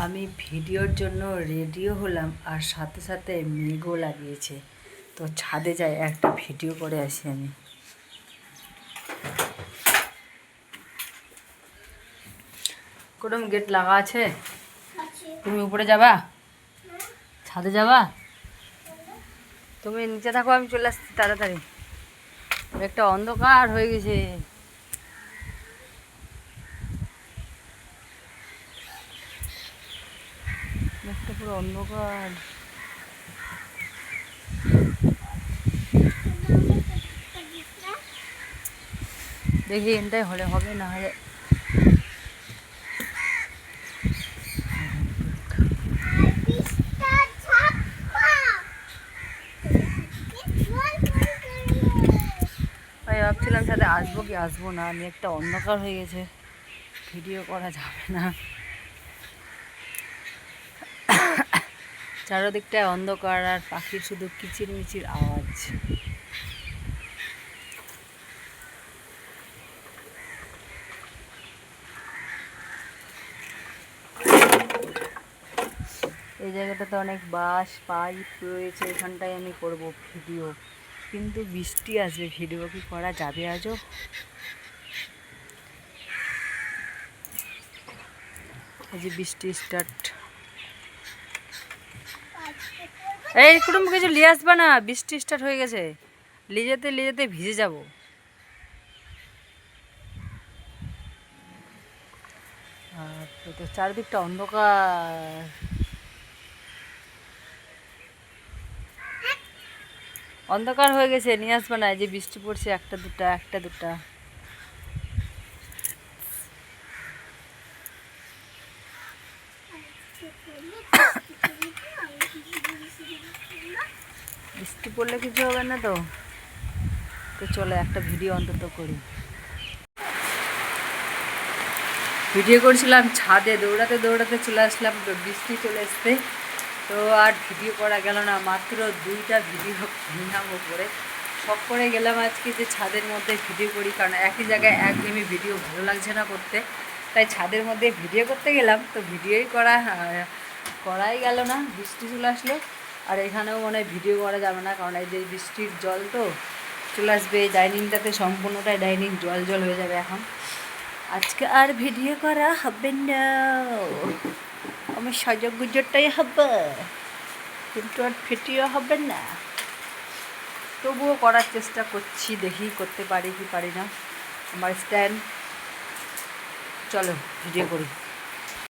আমি ভিডিওর জন্য রেডিও হলাম আর সাথে সাথে মেঘও লাগিয়েছে। তো ছাদে যাই, একটা ভিডিও করে আসি আমি। কোন গেট লাগা আছে? তুমি উপরে যাবা? ছাদে যাবা? তুমি নিচে থাকো, আমি চলে আসছি তাড়াতাড়ি। একটা অন্ধকার হয়ে গেছে। একটা পুরো অন্ধকার। দেখি এটাই হলে হবে, না হলে আমি ভাবছিলাম সাথে আসবো কি আসবো না। আমি একটা অন্ধকার হয়ে গেছে, ভিডিও করা যাবে না। চারদিকটায় অন্ধকার আর পাখির শুধু কিচিরমিচির আওয়াজ। এই জায়গাটাতে অনেক বাঁশ পাইপ রয়েছে, এখানটায় আমি করব ভিডিও, কিন্তু বৃষ্টি আসবে, ভিডিও কি করা যাবে আজও? এই যে বৃষ্টি স্টার্ট। এই কুটুম কিছু নিয়ে আসবা না, বৃষ্টি স্টার্ট হয়ে গেছে। লিজেতে লিজেতে ভিজে যাব। আর তো চারিদিকটা অন্ধকার। অন্ধকার হয়ে গেছে, নিয়ে আসবা না। এই যে বৃষ্টি পড়ছে, একটা দুটা একটা দুটা। বৃষ্টি পড়লে কিছু হবে না তো। তো চলো একটা ভিডিও অন্তত করি। ভিডিও করছিলাম ছাদে, দৌড়াতে দৌড়াতে চলে আসলাম, তো বৃষ্টি চলে এসছে। তো আর ভিডিও করা গেল না, মাত্র 2টা ভিডিও কিনলাম ওপরে। শখ করে গেলাম আজকে যে ছাদের মধ্যে ভিডিও করি, কারণ একই জায়গায় একঘেয়েমি ভিডিও ভালো লাগছে না করতে। তাই ছাদের মধ্যে ভিডিও করতে গেলাম, তো ভিডিওই করাই গেল না, বৃষ্টি চলে আসলো। আর এখানেও মনে হয় ভিডিও করা যাবে না, কারণ এই যে বৃষ্টির জল তো চলে আসবে এই ডাইনিংটাতে, সম্পূর্ণটাই ডাইনিং জল জল হয়ে যাবে। এখন আজকে আর ভিডিও করা হবে না, আমার সাজগুজটাই হবে, কিন্তু আর ভিডিও হবে না। তবুও করার চেষ্টা করছি, দেখি করতে পারি কি পারি না। আমার স্ট্যান্ড, চলো ভিডিও করি।